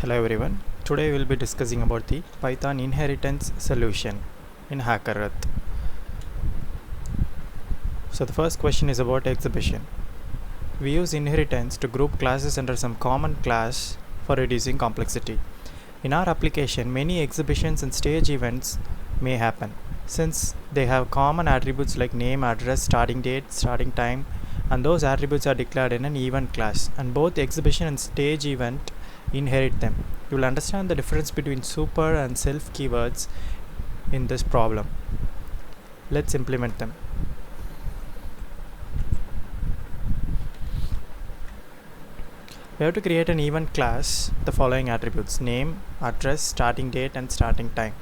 Hello everyone. Today we will be discussing about the Python inheritance solution in Hackerearth. So the first question is about exhibition. We use inheritance to group classes under some common class for reducing complexity. In our application, many exhibitions and stage events may happen. Since they have common attributes like name, address, starting date, starting time, and those attributes are declared in an event class, and both exhibition and stage event inherit them. You will understand the difference between super and self keywords in this problem. Let's implement them. We have to create an event class, the following attributes: name, address, starting date, and starting time.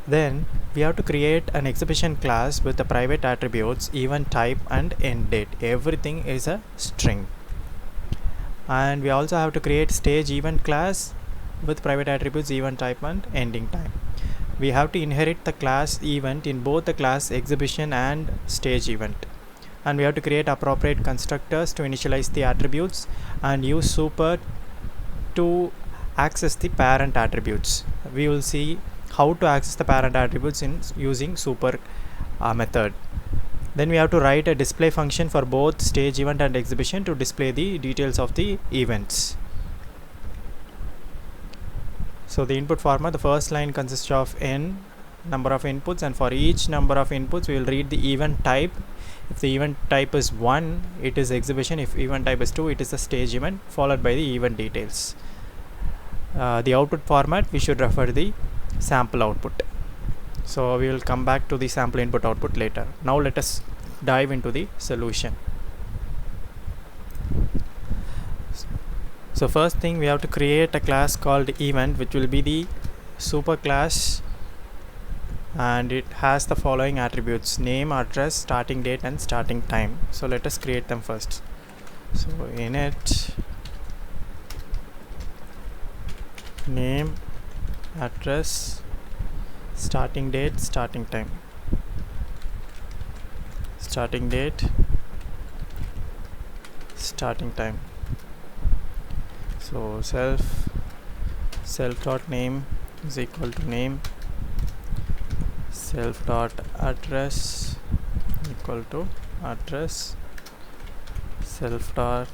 Then we have to create an exhibition class with the private attributes event type and end date. Everything is a string. And we also have to create stage event class with private attributes event type and ending time. We have to inherit the class event in both the class exhibition and stage event. And we have to create appropriate constructors to initialize the attributes and use super to access the parent attributes. We will see how to access the parent attributes in using super method. Then we have to write a display function for both stage event and exhibition to display the details of the events. So the input format, the first line consists of n number of inputs, and for each number of inputs we will read the event type. If the event type is 1, it is exhibition. If event type is 2, it is a stage event, followed by the event details. The output format, we should refer the sample output. So we will come back to the sample input output later. Now let us dive into the solution. So first thing, we have to create a class called event, which will be the super class, and it has the following attributes: name, address, starting date, and starting time. So let us create them first. So init name, address, starting date, starting time, starting date, starting time. So self dot name is equal to name, self dot address equal to address, self dot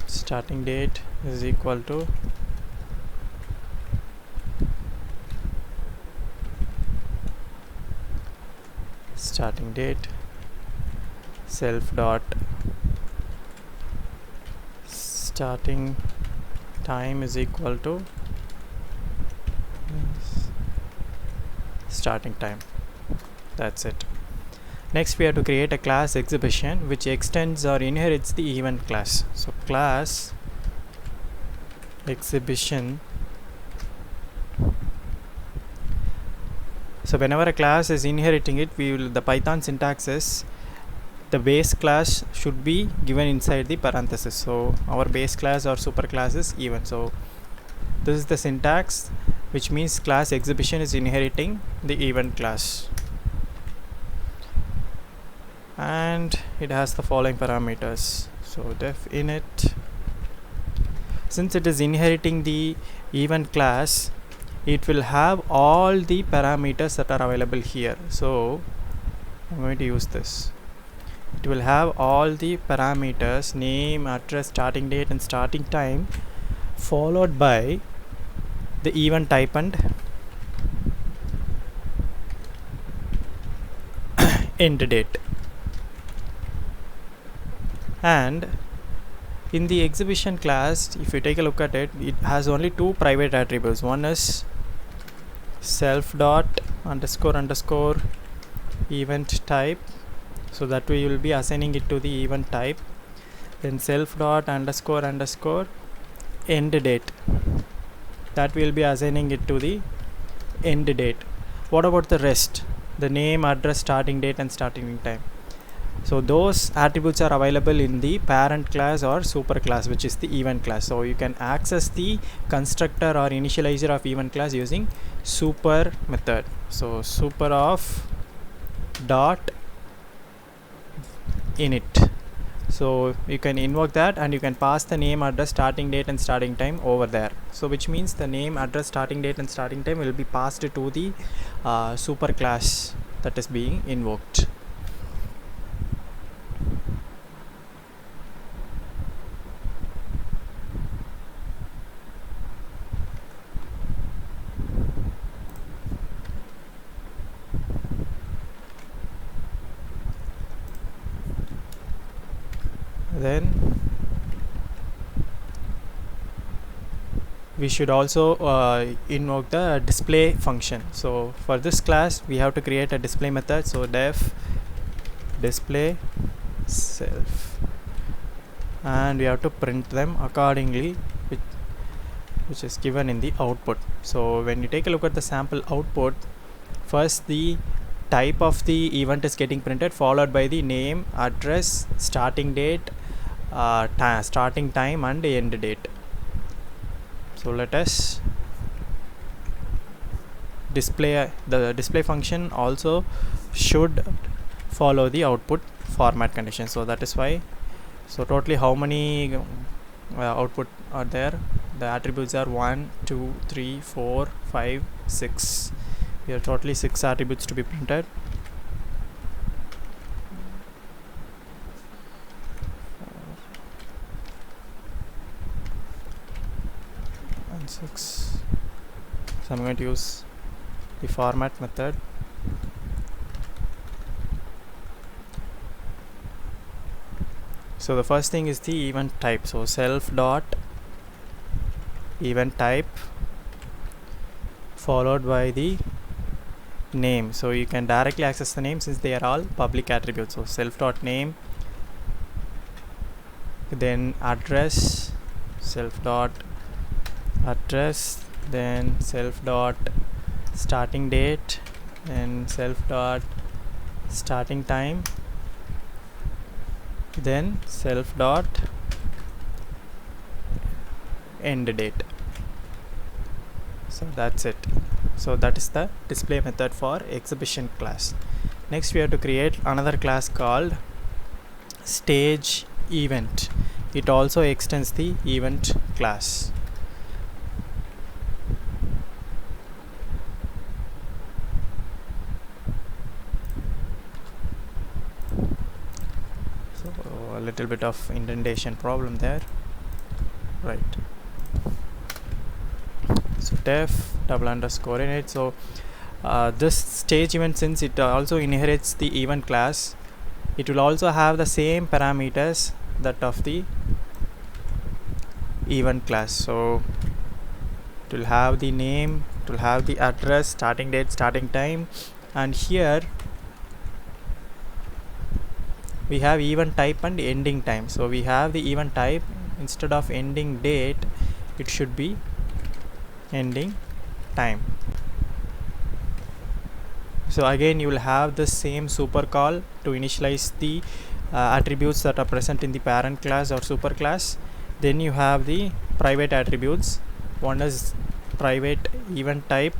starting date is equal to starting date, self dot starting time is equal to starting time. That's it. Next we have to create a class exhibition which extends or inherits the event class. So class exhibition. So whenever a class is inheriting it, the Python syntax is the base class should be given inside the parenthesis. So our base class or super class is event. So this is the syntax, which means class exhibition is inheriting the event class, and it has the following parameters. So def init, since it is inheriting the event class, it will have all the parameters that are available here. So I'm going to use this. It will have all the parameters: name, address, starting date, and starting time, followed by the event type and end date. And in the exhibition class, if you take a look at it, it has only two private attributes. One is self dot underscore underscore event type, so that we will be assigning it to the event type. Then self dot underscore underscore end date, that we will be assigning it to the end date. What about the rest? The name, address, starting date, and starting time. So those attributes are available in the parent class or super class, which is the event class. So you can access the constructor or initializer of event class using super method. So super of dot init. So you can invoke that and you can pass the name, address, starting date and starting time over there. So which means the name, address, starting date and starting time will be passed to the super class that is being invoked. Then we should also invoke the display function. So for this class we have to create a display method. So def display self, and we have to print them accordingly, which is given in the output. So when you take a look at the sample output, first the type of the event is getting printed, followed by the name, address, starting date, starting time and end date. So let us display the display function also should follow the output format condition. So that is why, so totally how many output are there? The attributes are 1 2 3 4 5 6. We have totally 6 attributes to be printed. And 6. So I'm going to use the format method. So the first thing is the event type. So self dot event type followed by the name. So you can directly access the name since they are all public attributes. So self dot name, then address, self dot address, then self dot starting date, and self dot starting time, then self dot end date. So that's it. So that is the display method for exhibition class. Next we have to create another class called stage event. It also extends the event class. So a little bit of indentation problem there, right? So def double underscore init. So this stage event, since it also inherits the event class, it will also have the same parameters that of the event class. So it will have the name, it will have the address, starting date, starting time, and here we have event type and ending time. So we have the event type, instead of ending date it should be ending time. So again you will have the same super call to initialize the attributes that are present in the parent class or super class. Then you have the private attributes. One is private event type,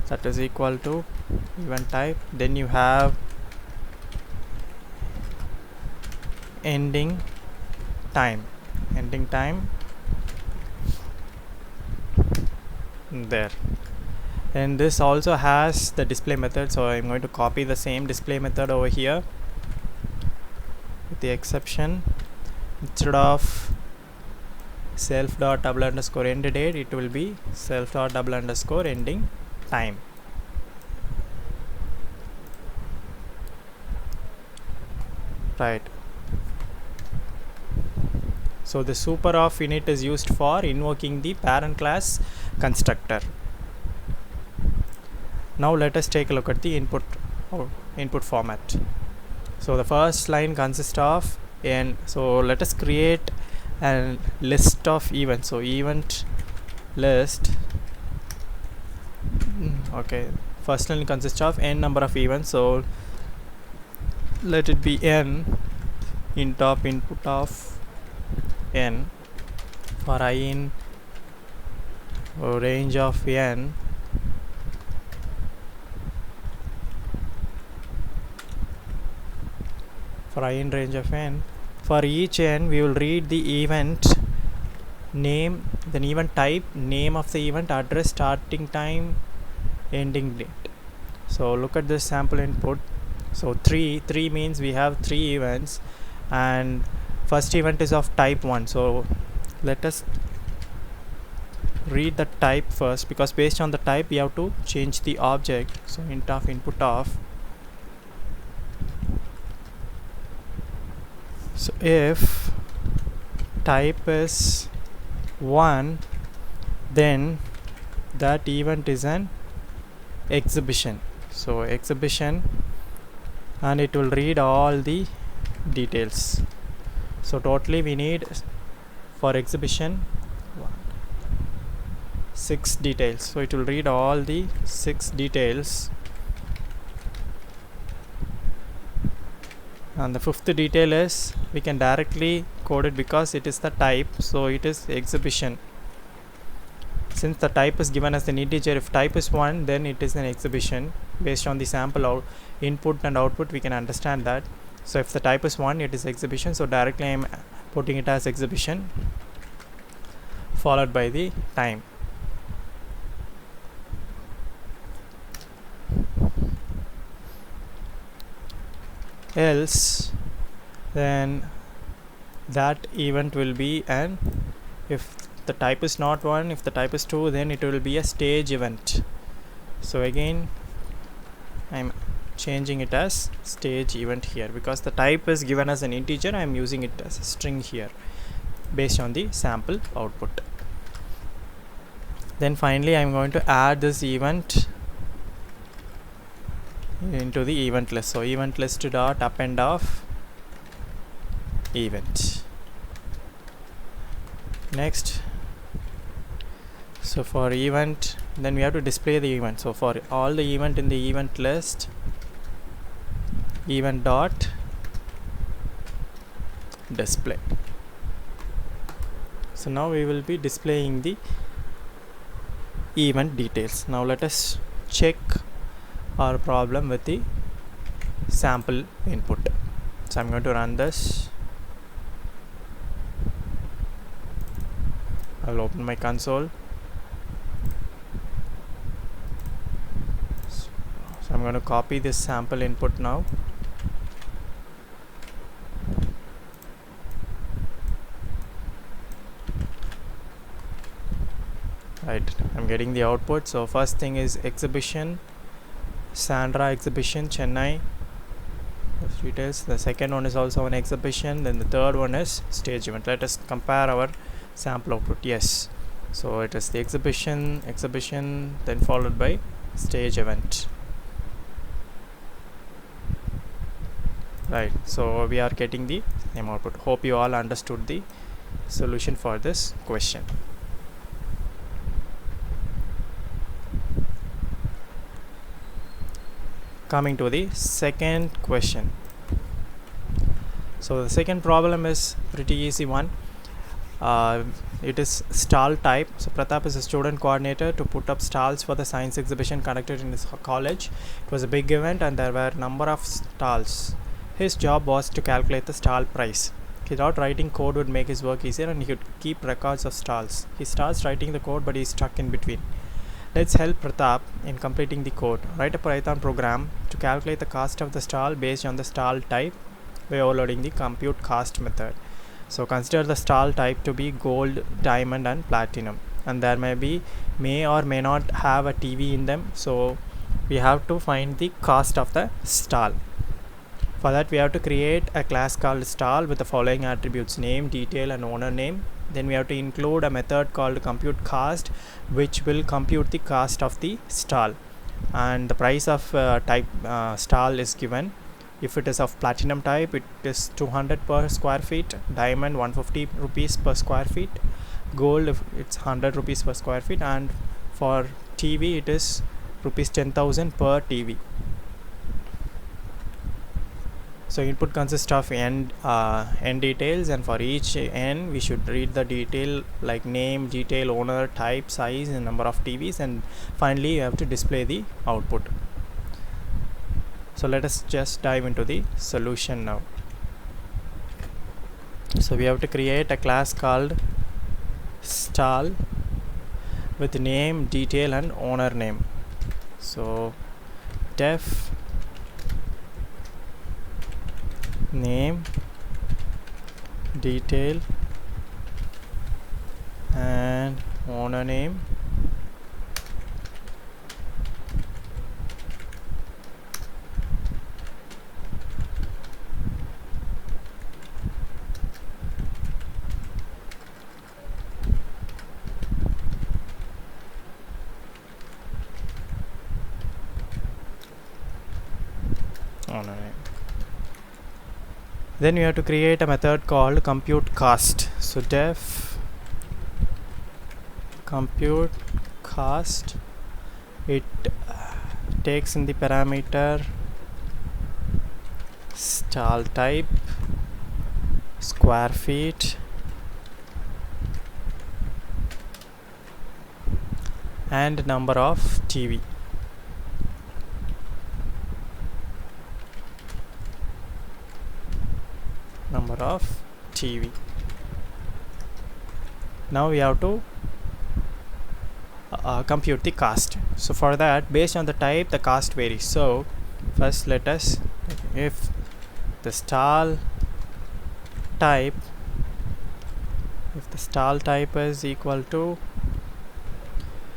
that is equal to event type. Then you have ending time, there. And this also has the display method, so I'm going to copy the same display method over here, with the exception, instead of self dot double underscore end date, it will be self dot double underscore ending time. Right. So the super of init is used for invoking the parent class constructor. Now let us take a look at the input format. So the first line consists of n. So let us create a list of events. So event list. Okay, first line consists of n number of events. So let it be n int of input of n for I in range of n for I in range of n. For each n, we will read the event name, then event type, name of the event, address, starting time, ending date. So look at this sample input. So 3 means we have 3 events, and first event is of type 1. So let us read the type first, because based on the type we have to change the object. So int of input of. So if type is 1, then that event is an exhibition. So exhibition, and it will read all the details. So totally we need for exhibition 6 details. So it will read all the 6 details, and the 5th detail is we can directly code it because it is the type, so it is exhibition. Since the type is given as an integer, if type is 1, then it is an exhibition. Based on the sample input and output, we can understand that. So if the type is 1, it is exhibition, so directly I am putting it as exhibition followed by the time. Else, then that event will be an, if the type is not 1, if the type is 2, then it will be a stage event. So again I'm changing it as stage event here, because the type is given as an integer. I am using it as a string here based on the sample output. Then finally I am going to add this event into the event list. So event list dot append of event. Next, so for event, then we have to display the event. So for all the event in the event list, event dot display. So now we will be displaying the event details. Now let us check our problem with the sample input. So I'm going to run this. I'll open my console. So I'm going to copy this sample input now. Right, I'm getting the output. So first thing is exhibition, Sandra exhibition, Chennai. Those details. The second one is also an exhibition. Then the third one is stage event. Let us compare our sample output. Yes, so it is the exhibition, then followed by stage event. Right, so we are getting the same output. Hope you all understood the solution for this question. Coming to the second question. So the second problem is pretty easy one. It is stall type. So Pratap is a student coordinator to put up stalls for the science exhibition conducted in his college. It was a big event and there were number of stalls. His job was to calculate the stall price. He thought writing code would make his work easier and he could keep records of stalls. He starts writing the code, but he's stuck in between. Let's help Pratap in completing the code. Write a Python program to calculate the cost of the stall based on the stall type by overloading the compute cost method. So consider the stall type to be gold, diamond and platinum, and there may or may not have a TV in them. So we have to find the cost of the stall. For that we have to create a class called stall with the following attributes: name, detail and owner name. Then we have to include a method called compute cost, which will compute the cost of the stall, and the price of type stall is given. If it is of platinum type, it is 200 per square feet, diamond 150 rupees per square feet, gold if it's 100 rupees per square feet, and for TV it is rupees 10,000 per TV. So input consists of n details, and for each n we should read the detail like name, detail, owner, type, size and number of TVs, and finally you have to display the output. So let us just dive into the solution now. So we have to create a class called stall with name, detail and owner name. So def name, detail and owner name. Owner name. Then we have to create a method called compute cost. So def compute cost, it takes in the parameter stall type, square feet and number of TV. Number of TV. Now we have to compute the cost. So for that, based on the type, the cost varies. So first let us, if the stall type is equal to,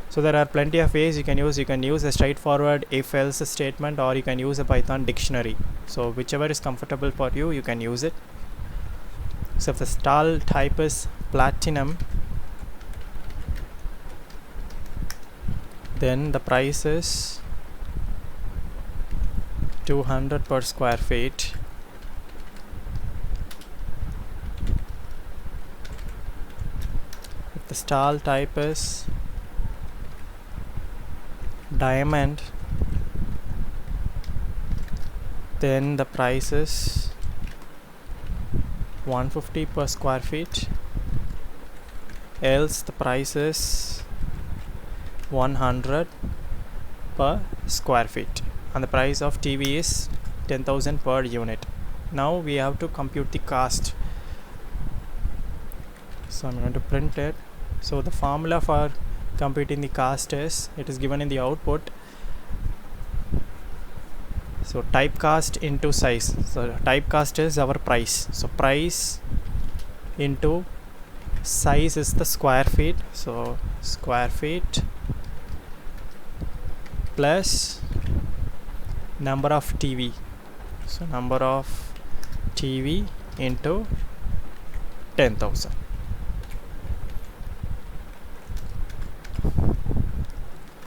so there are plenty of ways you can use a straightforward if else statement, or you can use a Python dictionary. So whichever is comfortable for you, you can use it. So if the stall type is platinum, then the price is 200 per square feet. If the stall type is diamond, then the price is 150 per square feet, else the price is 100 per square feet, and the price of TV is 10,000 per unit. Now we have to compute the cost. So I'm going to print it. So the formula for computing the cost is, it is given in the output. So type cost into size. So type cost is our price. So price into size is the square feet. So square feet plus number of TV. So number of TV into 10,000.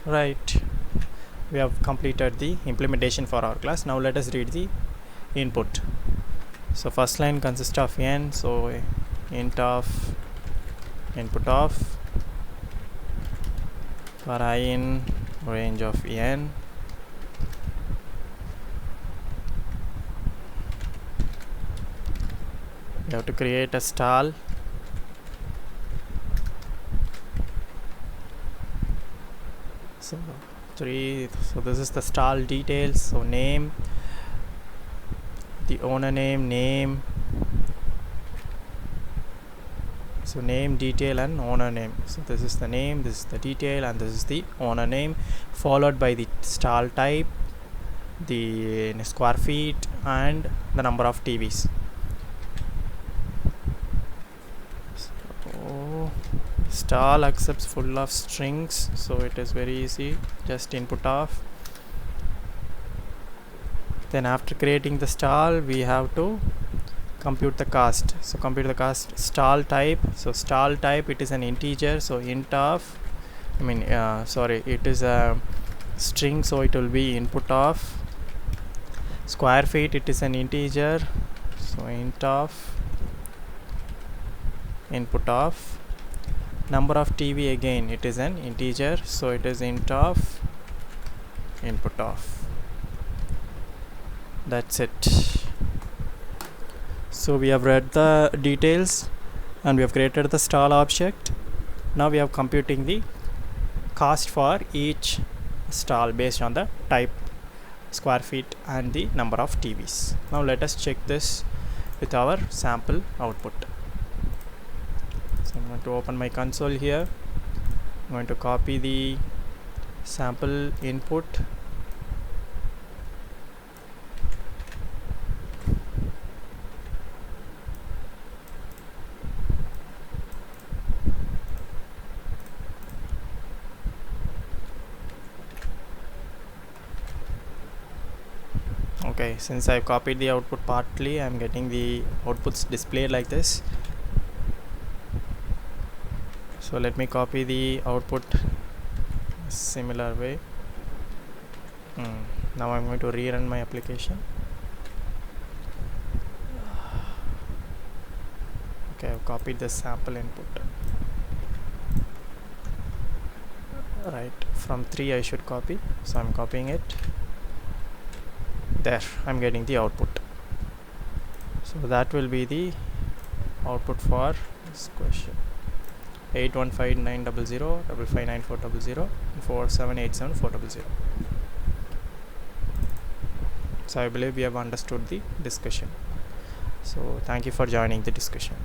Right. We have completed the implementation for our class. Now let us read the input. So first line consists of n. So int of input of for I in range of n. We have to create a stall. So this is the stall details. So name, the owner name, so name, detail and owner name. So this is the name, this is the detail and this is the owner name, followed by the stall type, the square feet and the number of TVs. So stall accepts full of strings, so it is very easy, just input of. Then after creating the stall, we have to compute the cost. So compute the cost stall type. So stall type, it is an integer, so int of, it is a string, so it will be input of. Square feet, it is an integer, so int of input of. Number of TV, again it is an integer, so it is int of input of. That's it. So we have read the details and we have created the stall object. Now we are computing the cost for each stall based on the type, square feet and the number of TVs. Now let us check this with our sample output. So I'm going to open my console here. I'm going to copy the sample input. Okay, since I've copied the output partly, I'm getting the outputs displayed like this. So let me copy the output similar way. Now I'm going to rerun my application. Okay, I've copied the sample input. Right, from 3 I should copy, so I'm copying it. There, I'm getting the output. So that will be the output for this question. 815900 55940 4787400. So I believe we have understood the discussion. So thank you for joining the discussion.